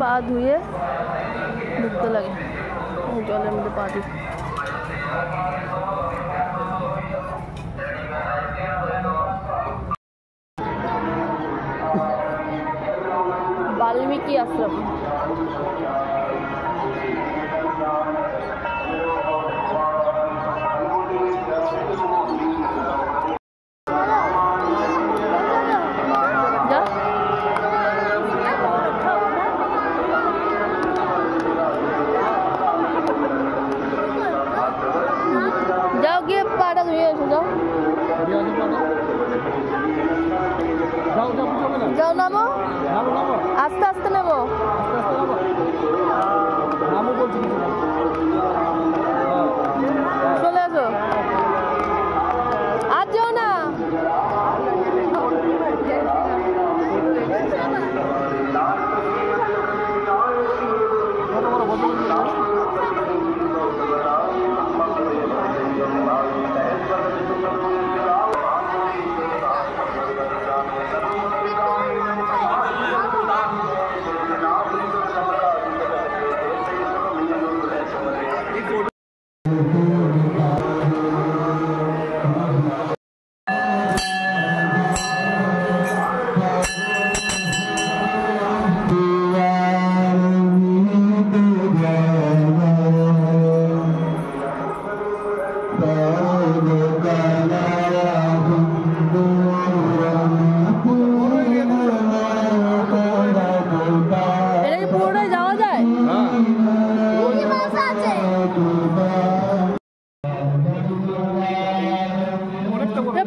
পা ধুয়ে ঢুকতে লাগে জলের মধ্যে পা দিয়ে। বাল্মীকি আশ্রম। যাও গিয়ে পাটা ধুয়ে এসো, যাও যাও, নামো আস্তে আস্তে নেবো। চলে আসো, আর যাও না।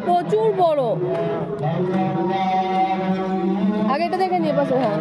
প্রচুর বড়, আগে এটা দেখে নিয়ে পাশে। হ্যাঁ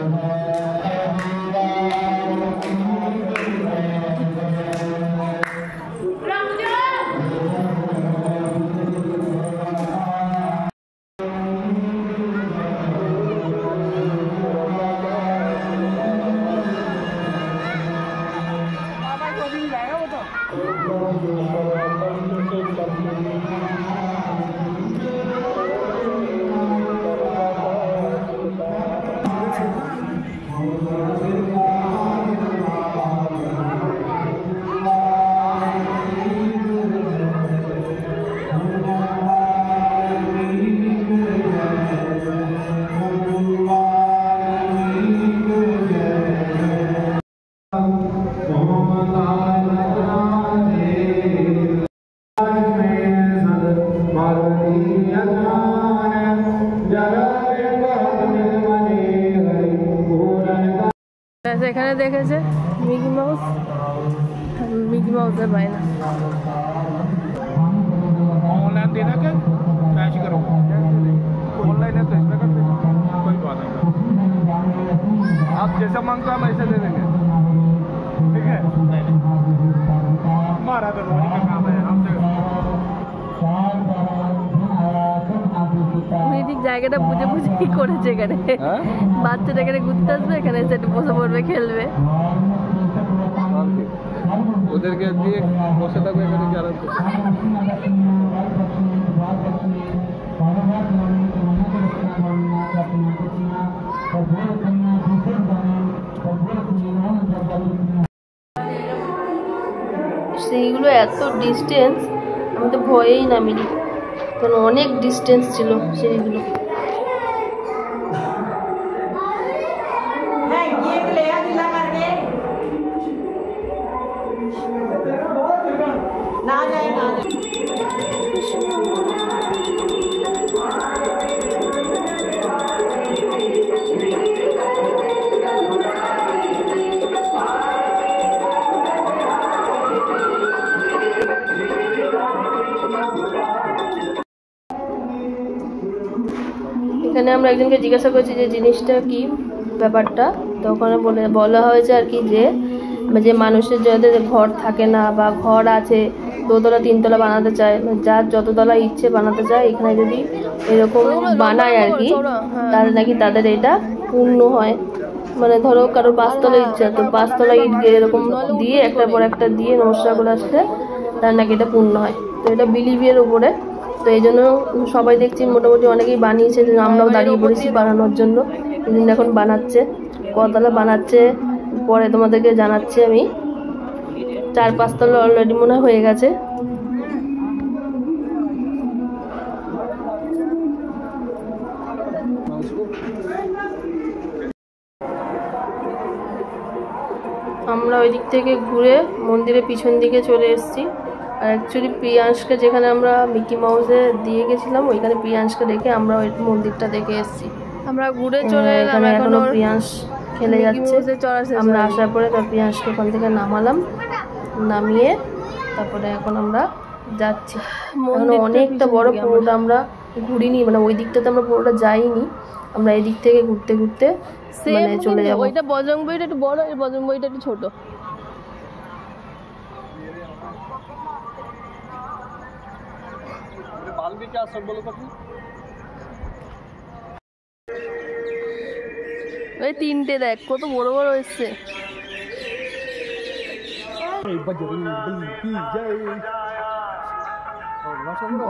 এখানে দেখেছে মিকি মাউসের বায়না। ऑनलाइन देना क्या कैश करो, ऑनलाइन है तो इसमें कर देना, कोई बात नहीं। आप जैसा मांगते हो हम ऐसे दे देंगे, ठीक है। हमारा तो रोज का काम है, हम ঠিক জায়গাটা বুঝে বুঝে কি করেছে এখানে। বাচ্চাটা এখানে ঘুরতে আসবে, এখানে এসে একটু বসে পড়বে, খেলবে। ওদেরকে দিয়ে বসে থাকবে এখানে কি আরাম করে। সেইগুলো এত ডিস্টেন্স, আমি তো ভয়েই নামিনি, কারণ অনেক ডিস্টেন্স ছিল সেইগুলো। এখানে আমরা একজনকে জিজ্ঞাসা করছি যে জিনিসটা কি ব্যাপারটা, তো ওখানে বলা হয়েছে আর কি যে মানুষের যাদের ঘর থাকে না বা ঘর আছে দোতলা তিনতলা বানাতে চায়, যার যততলা ইচ্ছে বানাতে চায়, এখানে যদি এরকম বানায় আর কি, তাহলে নাকি তাদের এটা পূর্ণ হয়। মানে ধরো কারোর 5 তলা ইচ্ছা, তো 5 তলা ইট এরকম দিয়ে একটার পর একটা দিয়ে নমস্কার করে আসলে তার নাকি এটা পূর্ণ হয়। তো এটা বিলিভের উপরে, তো এই জন্য সবাই দেখছি মোটামুটি অনেকেই বানিয়েছে, আমরাও দাঁড়িয়ে পড়েছি বানানোর জন্য। এখন বানাচ্ছে, কতলা বানাচ্ছে পরে তোমাদেরকে জানাচ্ছি আমি। 4-5 তলা অলরেডি মনে হয়ে গেছে। আমরা ওই দিক থেকে ঘুরে মন্দিরের পিছন দিকে চলে এসেছি। আর অ্যাকচুয়ালি প্রিয়াংশকে যেখানে আমরা মিকি মাউসে দিয়ে গেছিলাম ওইখানে প্রিয়াংশকে দেখে আমরা ওই মন্দিরটা দেখে এসেছি। আমরা ঘুরে চলে এলাম, এখনো প্রিয়াংশ খেলে যাচ্ছে। আমরা আসার পরে তার প্রিয়াংশকে ওখান থেকে নামালাম, নামিয়ে তারপরে এখন আমরা যাচ্ছি। অনেকটা বড়, পুরোটা আমরা ঘুরিনি, মানে ওই দিকটাতে আমরা পুরোটা যাইনি। আমরা এই দিক থেকে ঘুরতে ঘুরতে মানে চলে যাবো। ওইটা বজরং বইটা একটু বড়, এই বজরং বইটা একটু ছোট। ওই 3টে দেখ কত বড় বড় এসছে।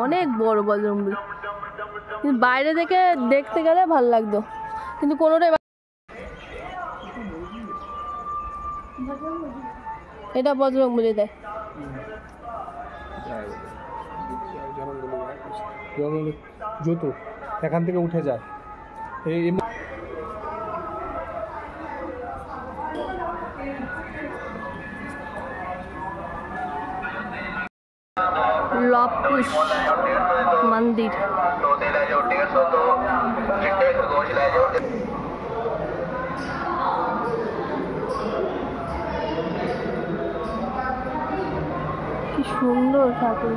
অনেক বড় বজরংবলী, কিন্তু বাইরে থেকে দেখতে গেলে ভালো লাগতো, কিন্তু কোনোটাই। এটা বজরংবলী দেখ, জুতো এখান থেকে উঠে যায়। লবকুশ মন্দির। কি সুন্দর ঠাকুর।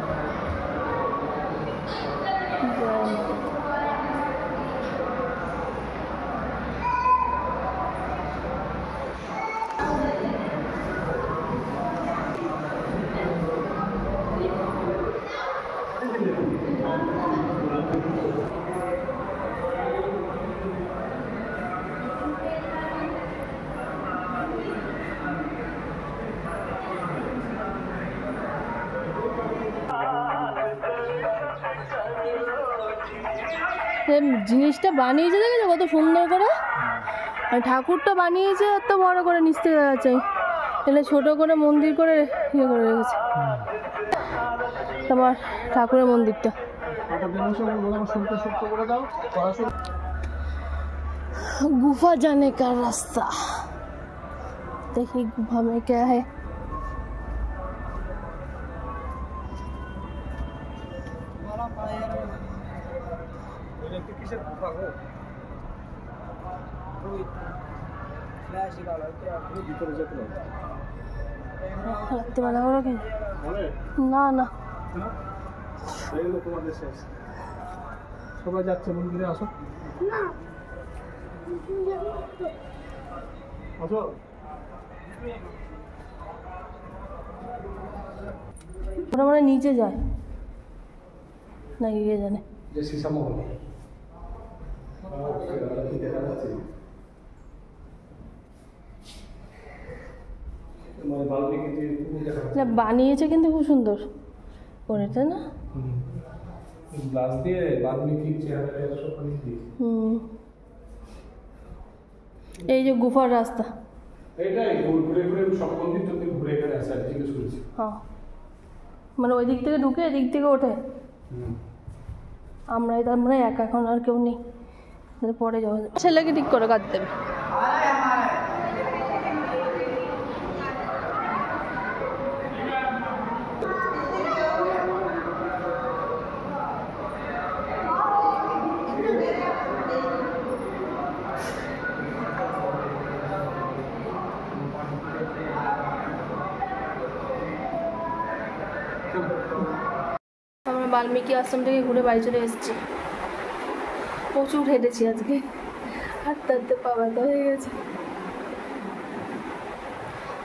জিনিসটা বানিয়েছে দেখেছো কত সুন্দর করে, আর ঠাকুরটা বানিয়েছে এত বড় করে নিচ থেকে যাচ্ছে, এখানে ছোট করে মন্দির করে ইয়ে করে রেখেছে। তোমার ঠাকুরের মন্দিরটা गुफा जाने का रास्ता, देखिए गुफा में क्या है। না না সবাই যাচ্ছে মন্দিরে, আসো আসো। ওরা মানে নিচে যায় না, গিয়ে জানে। যে সিসামহল বানিয়েছে কিন্তু খুব সুন্দর করে, তাই না? গ্লাস দিয়ে বাল্মিকি চেয়ার সব বানিয়ে দিয়েছে। এই যে গুফার রাস্তা, এইটাই ঘুরে ঘুরে সব মন্দির তো ঘুরে এখানে আসে আর জিজ্ঞেস করেছি। হ্যাঁ, মানে ওই দিক থেকে ঢুকে এদিক থেকে ওঠে। আমরাই তার মানে একা, এখন আর কেউ নেই, পরে যাওয়া যাবে। ছেলেকে ঠিক করে কাঁদতে দেবে। আমরা বাল্মীকি আশ্রম থেকে ঘুরে বাড়ি চলে এসেছি। প্রচুর হেঁটেছি আজকে, হাঁটতে হাঁটতে পা ব্যথা হয়ে গেছে।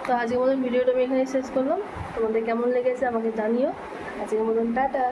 তো আজকের মতন ভিডিওটা আমি এখানেই শেষ করলাম। তোমাদের কেমন লেগেছে আমাকে জানিও। আজকের মতন টাটা।